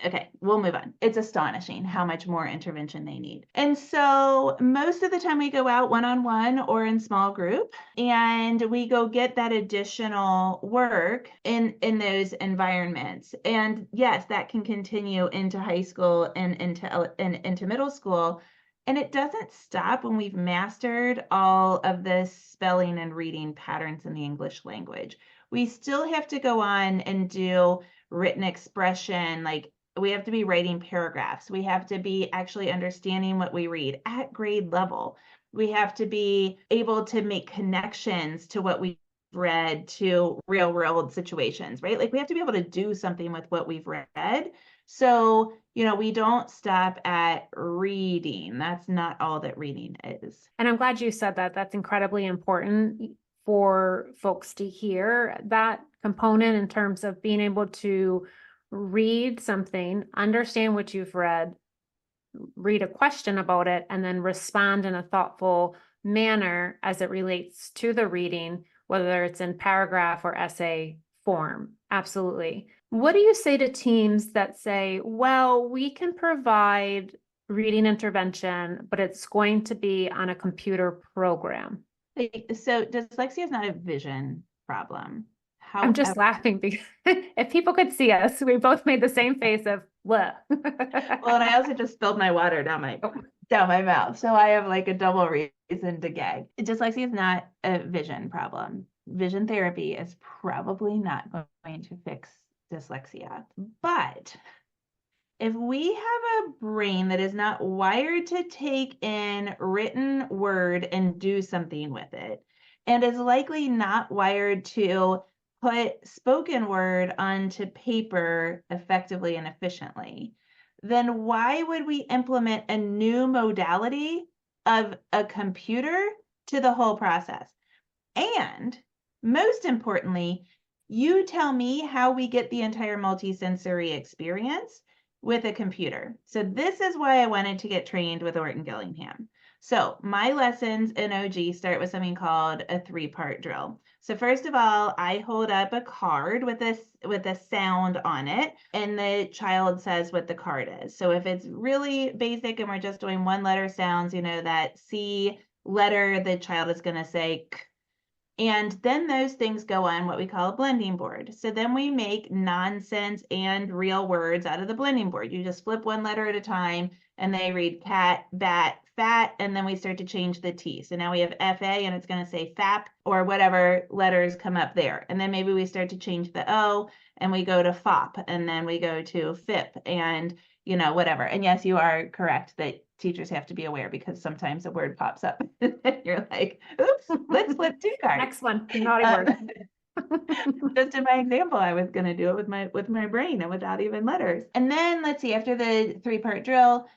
Okay, we'll move on. It's astonishing how much more intervention they need. And so most of the time we go out one-on-one or in small group, and we go get that additional work in those environments. And yes, that can continue into high school and into middle school. And it doesn't stop when we've mastered all of the spelling and reading patterns in the English language. We still have to go on and do written expression, like we have to be writing paragraphs. We have to be actually understanding what we read at grade level. We have to be able to make connections to what we read to real world situations, right? Like we have to be able to do something with what we've read. So, we don't stop at reading. That's not all that reading is. And I'm glad you said that. That's incredibly important for folks to hear that component in terms of being able to read something, understand what you've read a question about it, and then respond in a thoughtful manner as it relates to the reading, whether it's in paragraph or essay form. Absolutely. What do you say to teams that say, well, we can provide reading intervention, but it's going to be on a computer program? So dyslexia is not a vision problem. I'm just However, laughing because if people could see us, we both made the same face of, "What?" well, and I also just spilled my water down my mouth. So I have like a double reason to gag. Dyslexia is not a vision problem. Vision therapy is probably not going to fix dyslexia. But if we have a brain that is not wired to take in written word and do something with it, and is likely not wired to put spoken word onto paper effectively and efficiently, then why would we implement a new modality of a computer to the whole process? And most importantly, you tell me how we get the entire multisensory experience with a computer. So this is why I wanted to get trained with Orton Gillingham. So my lessons in OG start with something called a 3-part drill. So first of all, I hold up a card with a sound on it, and the child says what the card is. So if it's really basic and we're just doing one letter sounds, that C letter, the child is going to say K. And then those things go on what we call a blending board. So then we make nonsense and real words out of the blending board. You just flip one letter at a time and they read cat, bat, fat, and then we start to change the T. So now we have FA and it's going to say FAP or whatever letters come up there. And then maybe we start to change the O and we go to FOP and then we go to FIP and whatever. And yes, you are correct that teachers have to be aware because sometimes a word pops up. You're like, oops, let's flip 2 cards. Next one, naughty word. Just in my example, I was going to do it with my brain and without even letters. And then let's see, after the 3-part drill,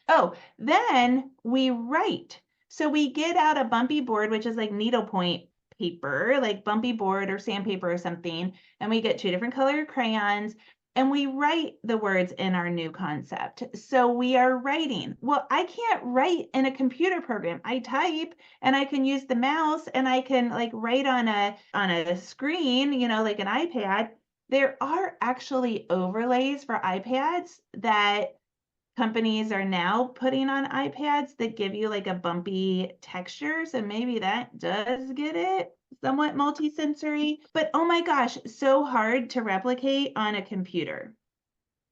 then we write. So we get out a bumpy board, which is like needlepoint paper, like bumpy board or sandpaper or something, and we get 2 different colored crayons. And we write the words in our new concept. So we are writing. Well, I can't write in a computer program. I type and I can use the mouse and I can like write on a screen, like an iPad. There are actually overlays for iPads that companies are now putting on iPads that give you like a bumpy texture. So maybe that does get it somewhat multisensory, but oh my gosh, so hard to replicate on a computer.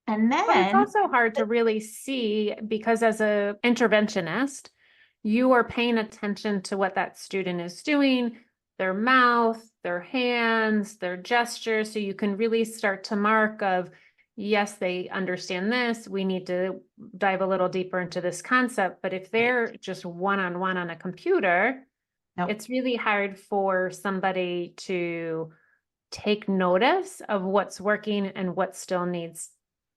And But it's then, also hard to really see because as a interventionist, you are paying attention to what that student is doing, their mouth, their hands, their gestures. So you can really start to mark of, yes, they understand this. We need to dive a little deeper into this concept. But if they're just one-on-one on a computer, nope. it's really hard for somebody to take notice of what's working and what still needs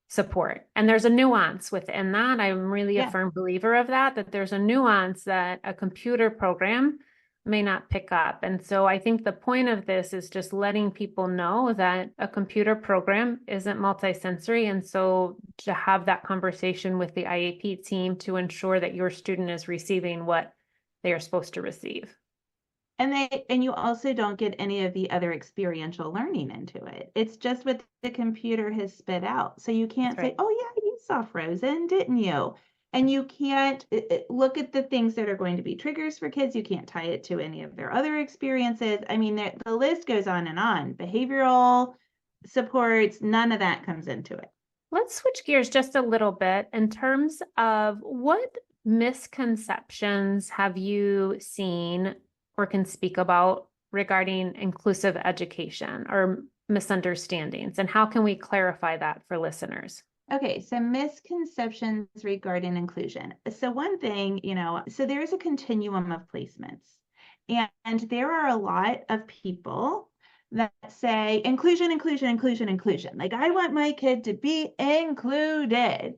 support. And there's a nuance within that. I'm really a firm believer of that there's a nuance that a computer program may not pick up. And so I think the point of this is just letting people know that a computer program isn't multisensory. And so to have that conversation with the IEP team to ensure that your student is receiving what they are supposed to receive. And you also don't get any of the other experiential learning into it. It's just what the computer has spit out. So you can't say, oh yeah, you saw Frozen, didn't you? And you can't look at the things that are going to be triggers for kids. You can't tie it to any of their other experiences. I mean, the list goes on and on. Behavioral supports, none of that comes into it. Let's switch gears just a little bit in terms of what misconceptions have you seen or can speak about regarding inclusive education or misunderstandings, and how can we clarify that for listeners? Okay, so misconceptions regarding inclusion. So one thing, so there is a continuum of placements, and there are a lot of people that say inclusion, inclusion, inclusion, inclusion. Like, I want my kid to be included.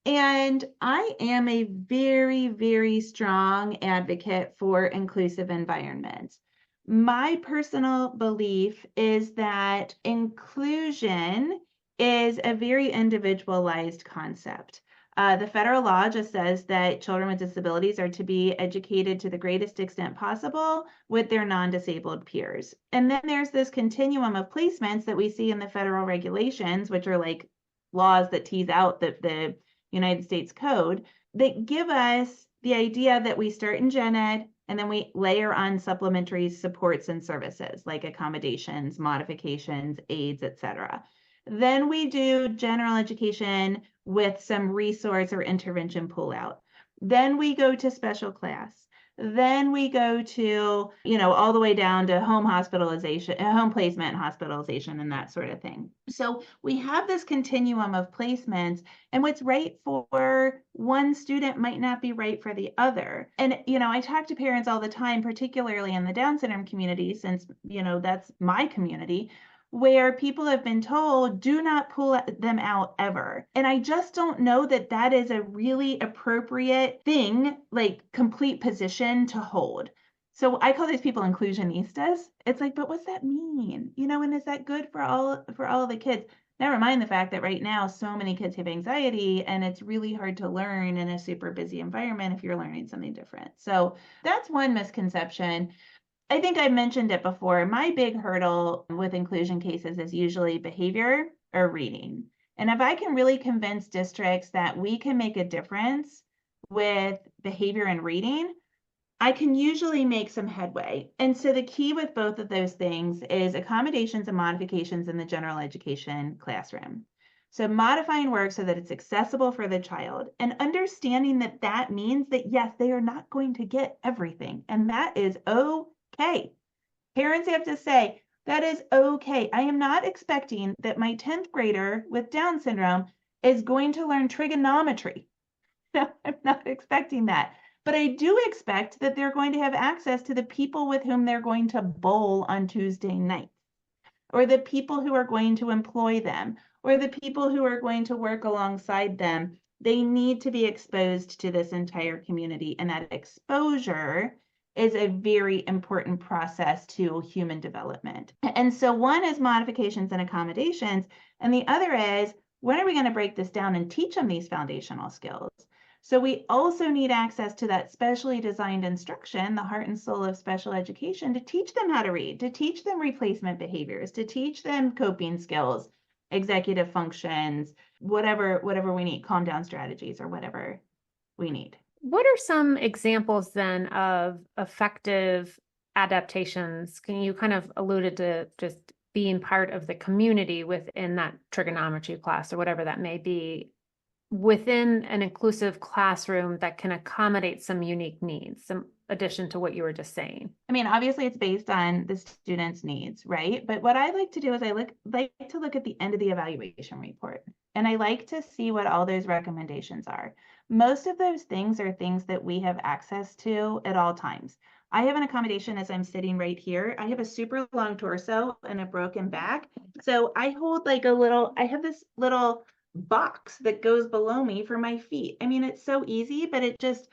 And I am a very, very strong advocate for inclusive environments. My personal belief is that inclusion is a very individualized concept. The federal law just says that children with disabilities are to be educated to the greatest extent possible with their non-disabled peers. And then there's this continuum of placements that we see in the federal regulations, which are like laws that tease out the United States Code, that give us the idea that we start in gen ed and then we layer on supplementary supports and services like accommodations, modifications, aids, etc. Then we do general education with some resource or intervention pullout. Then we go to special class. Then we go to, all the way down to home hospitalization, home placement, hospitalization, and that sort of thing. So we have this continuum of placements, and what's right for one student might not be right for the other. And, I talk to parents all the time, particularly in the Down syndrome community, since, that's my community, where people have been told, do not pull them out ever. And I just don't know that that is a really appropriate thing, like complete position to hold. So I call these people inclusionistas. It's like, but what's that mean? And is that good for all of the kids? Never mind the fact that right now so many kids have anxiety and it's really hard to learn in a super busy environment if you're learning something different. So that's one misconception. I think I mentioned it before. My big hurdle with inclusion cases is usually behavior or reading. And if I can really convince districts that we can make a difference with behavior and reading, I can usually make some headway. And so the key with both of those things is accommodations and modifications in the general education classroom. So modifying work so that it's accessible for the child and understanding that that means that, yes, they are not going to get everything. And that is okay. Parents have to say, that is okay. I am not expecting that my 10th grader with Down syndrome is going to learn trigonometry. No, I'm not expecting that. But I do expect that they're going to have access to the people with whom they're going to bowl on Tuesday night, or the people who are going to employ them, or the people who are going to work alongside them. They need to be exposed to this entire community, and that exposure is a very important process to human development. And so one is modifications and accommodations, and the other is, when are we going to break this down and teach them these foundational skills? So we also need access to that specially designed instruction, the heart and soul of special education, to teach them how to read, to teach them replacement behaviors, to teach them coping skills, executive functions, whatever we need, calm down strategies, or whatever we need. What are some examples then of effective adaptations? You kind of alluded to just being part of the community within that trigonometry class or whatever that may be, within an inclusive classroom that can accommodate some unique needs, some addition to what you were just saying? I mean, obviously it's based on the student's needs, right? But what I like to do is like to look at the end of the evaluation report, and I like to see what all those recommendations are. Most of those things are things that we have access to at all times. I have an accommodation as I'm sitting right here. I have a super long torso and a broken back. So I hold I have this little box that goes below me for my feet. I mean, it's so easy, but it just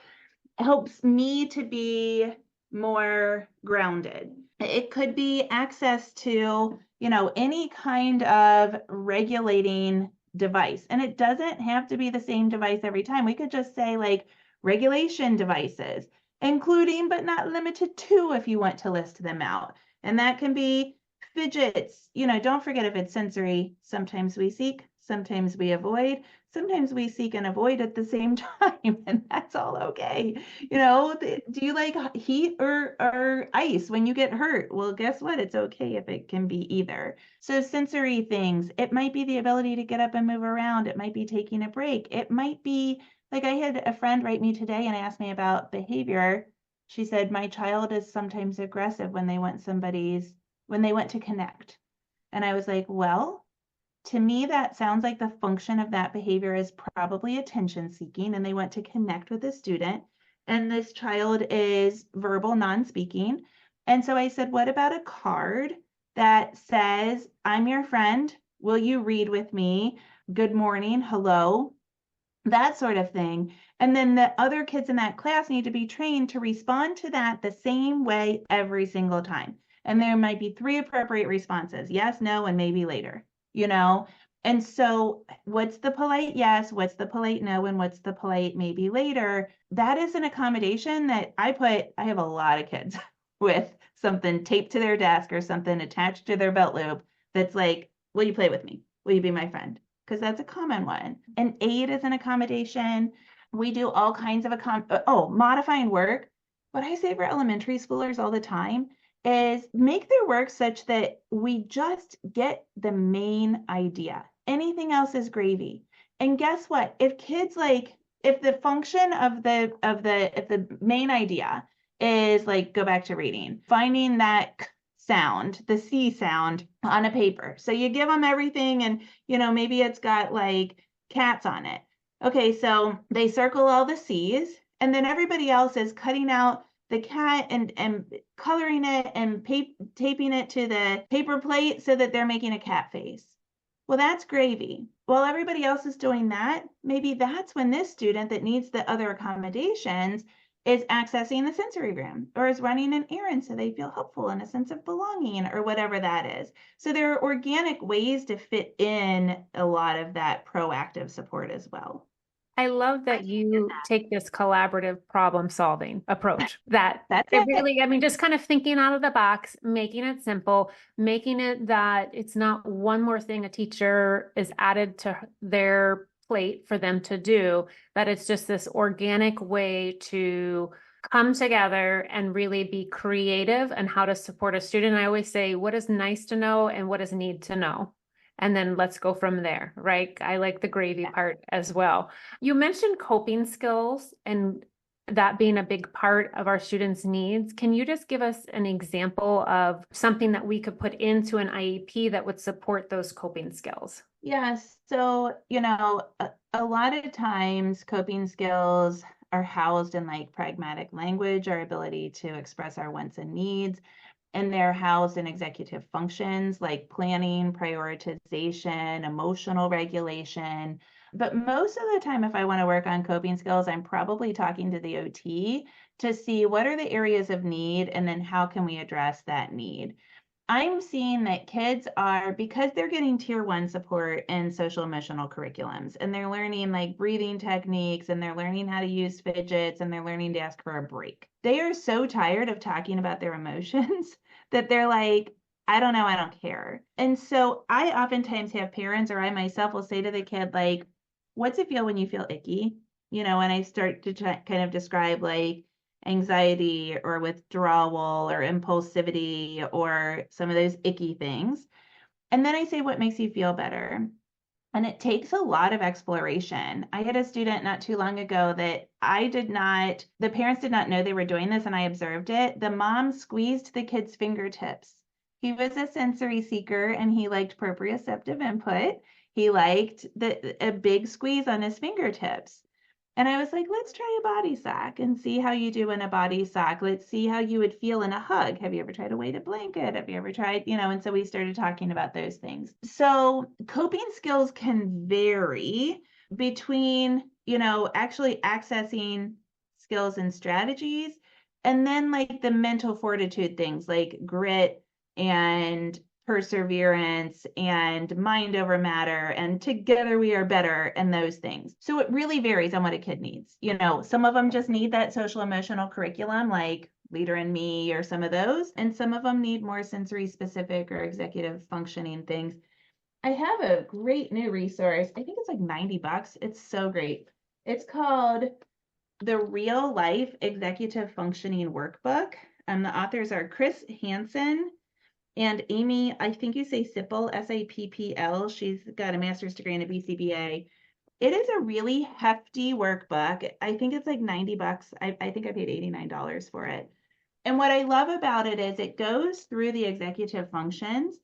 helps me to be more grounded. It could be access to, any kind of regulating device. And it doesn't have to be the same device every time. We could just say like regulation devices, including but not limited to, if you want to list them out. And that can be fidgets. Don't forget, if it's sensory, sometimes we seek, sometimes we avoid, sometimes we seek and avoid at the same time, and that's all okay. Do you like heat or ice when you get hurt? Well, guess what? It's okay if it can be either. So sensory things, it might be the ability to get up and move around. It might be taking a break. It might be, like, I had a friend write me today and ask me about behavior. She said, my child is sometimes aggressive when they want to connect. And I was like, well, to me, that sounds like the function of that behavior is probably attention seeking, and they want to connect with the student. And this child is verbal, non-speaking. And so I said, what about a card that says, I'm your friend. Will you read with me? Good morning. Hello. That sort of thing. And then the other kids in that class need to be trained to respond to that the same way every single time. And there might be 3 appropriate responses: yes, no, and maybe later, you know? And so what's the polite yes, what's the polite no, and what's the polite maybe later? That is an accommodation that I have a lot of kids with something taped to their desk or something attached to their belt loop that's like, will you play with me? Will you be my friend? Because that's a common one. An aid is an accommodation. We do all kinds of modifying work. What I say for elementary schoolers all the time is make their work such that we just get the main idea. Anything else is gravy. And guess what? If kids if the function of if the main idea is like go back to reading, finding that sound, the C sound on a paper. So you give them everything and, maybe it's got like cats on it. Okay, so they circle all the C's and then everybody else is cutting out the cat and coloring it and taping it to the paper plate so that they're making a cat face. Well, that's gravy. While everybody else is doing that, maybe that's when this student that needs the other accommodations is accessing the sensory room or is running an errand so they feel helpful and a sense of belonging or whatever that is. So there are organic ways to fit in a lot of that proactive support as well. I love that you take this collaborative problem solving approach that That's it it. really, I mean, just kind of thinking out of the box, making it simple, making it that it's not one more thing a teacher is added to their plate for them to do, that it's just this organic way to come together and really be creative and how to support a student. I always say, what is nice to know and what is need to know? And then let's go from there, right? I like the gravy part as well. You mentioned coping skills and that being a big part of our students' needs. Can you just give us an example of something that we could put into an IEP that would support those coping skills? Yes. So, a lot of times coping skills are housed in like pragmatic language, our ability to express our wants and needs. And they're housed in executive functions like planning, prioritization, emotional regulation. But most of the time, if I want to work on coping skills, I'm probably talking to the OT to see what are the areas of need and then how can we address that need. I'm seeing that kids are, because they're getting tier 1 support in social emotional curriculums, and they're learning like breathing techniques, and they're learning how to use fidgets, and they're learning to ask for a break. They are so tired of talking about their emotions that they're like, I don't know, I don't care. And so I oftentimes have parents, or I myself will say to the kid, like, what's it feel when you feel icky? And I start to kind of describe like, anxiety or withdrawal or impulsivity or some of those icky things. And then I say, what makes you feel better? And it takes a lot of exploration. I had a student not too long ago that the parents did not know they were doing this, and I observed it. The mom squeezed the kid's fingertips. He was a sensory seeker and he liked proprioceptive input. He liked a big squeeze on his fingertips. And I was like, let's try a body sock and see how you do in a body sock. Let's see how you would feel in a hug. Have you ever tried a weighted blanket? Have you ever tried, and so we started talking about those things. So coping skills can vary between, actually accessing skills and strategies, and then like the mental fortitude things like grit and perseverance and mind over matter and together we are better and those things. So it really varies on what a kid needs. Some of them just need that social emotional curriculum like Leader in Me or some of those, and some of them need more sensory specific or executive functioning things. I have a great new resource. I think it's like $90. It's so great. It's called the Real Life Executive Functioning Workbook. The authors are Chris Hansen and Amy, I think you say Sippel, Sappl. She's got a master's degree in a BCBA. It is a really hefty workbook. I think it's like $90. I think I paid $89 for it. And what I love about it is it goes through the executive functions,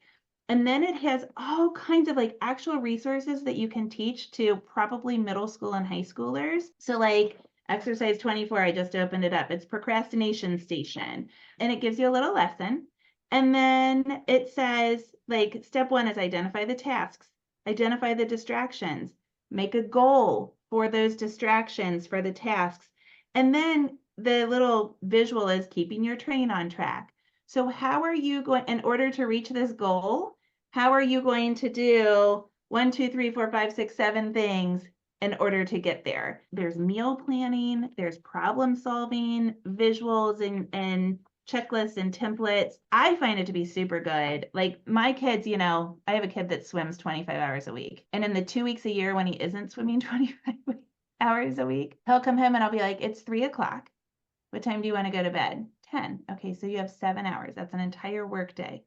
and then it has all kinds of like actual resources that you can teach to probably middle school and high schoolers. So like exercise 24, I just opened it up. It's procrastination station, and it gives you a little lesson. And then it says, like, step 1 is identify the tasks, identify the distractions, make a goal for those distractions, for the tasks. And then the little visual is keeping your train on track. So how are you going, in order to reach this goal, how are you going to do 1, 2, 3, 4, 5, 6, 7 things in order to get there? There's meal planning, there's problem solving, visuals and checklists and templates. I find it to be super good. Like my kids, I have a kid that swims 25 hours a week. And in the 2 weeks a year when he isn't swimming 25 hours a week, he'll come home and I'll be like, it's 3:00. What time do you want to go to bed? 10. Okay, so you have 7 hours. That's an entire work day.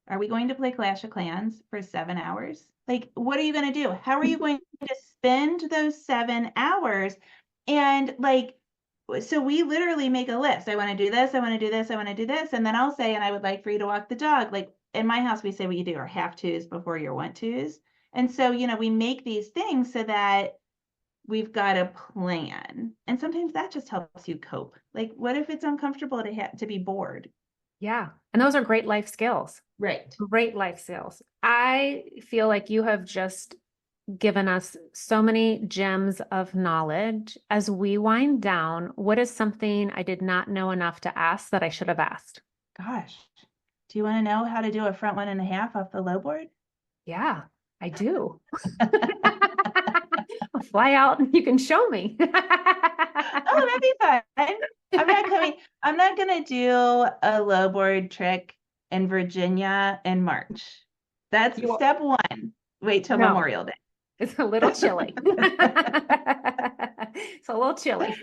Are we going to play Clash of Clans for 7 hours? Like, what are you going to do? How are you going to spend those 7 hours? And like, so we literally make a list. I want to do this. I want to do this. I want to do this. And then I'll say, and I would like for you to walk the dog. Like in my house, we say what you do are have tos before your want tos. And so, we make these things so that we've got a plan. And sometimes that just helps you cope. Like, what if it's uncomfortable to be bored? Yeah. And those are great life skills. Right. Great life skills. I feel like you have just given us so many gems of knowledge. As we wind down, what is something I did not know enough to ask that I should have asked? Gosh, do you want to know how to do a front 1.5 off the low board? Yeah, I do. I'll fly out and you can show me. Oh, that'd be fun. I'm not going to do a low board trick in Virginia in March. That's step 1. Wait till Memorial Day. It's a little chilly. It's a little chilly.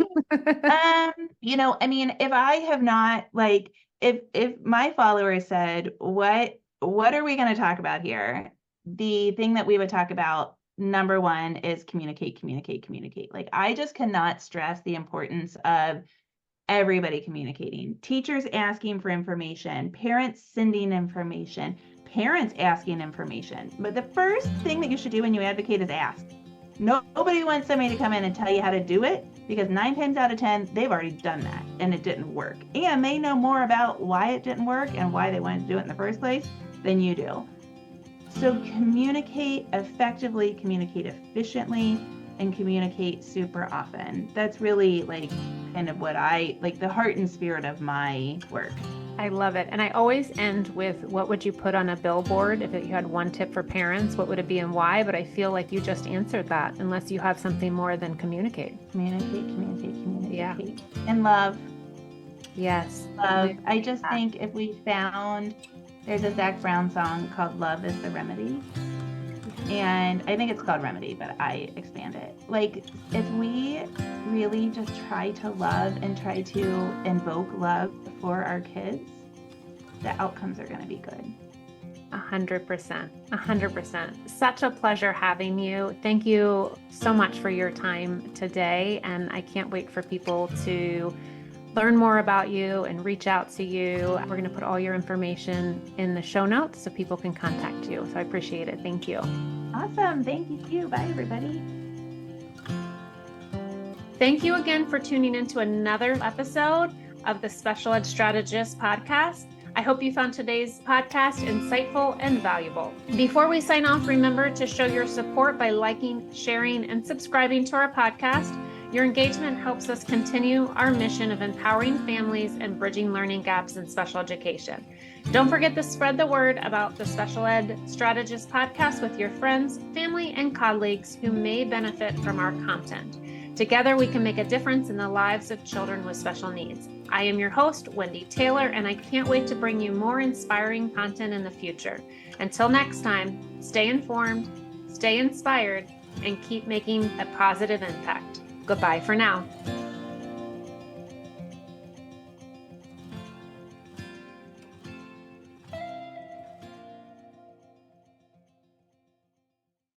If I have not, like, if my followers said, what are we going to talk about here? The thing that we would talk about, number 1 is communicate. Like, I just cannot stress the importance of everybody communicating. Teachers asking for information, parents sending information, parents asking information. But the first thing that you should do when you advocate is ask. Nobody wants somebody to come in and tell you how to do it, because 9 times out of 10, they've already done that and it didn't work. And they know more about why it didn't work and why they wanted to do it in the first place than you do. So communicate effectively, communicate efficiently, and communicate super often. That's really like kind of what the heart and spirit of my work. I love it. And I always end with, what would you put on a billboard if you had one tip for parents? What would it be and why? But I feel like you just answered that, unless you have something more than communicate. Communicate. Yeah. And love. Yes. Love. I just think if we found, there's a Zach Brown song called Love is the Remedy. And I think it's called Remedy, but I expand it. Like, if we really just try to love and try to invoke love for our kids, the outcomes are going to be good. 100%. Such a pleasure having you. Thank you so much for your time today. And I can't wait for people to learn more about you and reach out to you. We're going to put all your information in the show notes so people can contact you. So I appreciate it. Thank you. Awesome. Thank you. Bye, everybody. Thank you again for tuning into another episode of the Special Ed Strategist podcast. I hope you found today's podcast insightful and valuable. Before we sign off, remember to show your support by liking, sharing, and subscribing to our podcast. Your engagement helps us continue our mission of empowering families and bridging learning gaps in special education. Don't forget to spread the word about the Special Ed Strategist podcast with your friends, family, and colleagues who may benefit from our content. Together, we can make a difference in the lives of children with special needs. I am your host, Wendy Taylor, and I can't wait to bring you more inspiring content in the future. Until next time, stay informed, stay inspired, and keep making a positive impact. Goodbye for now.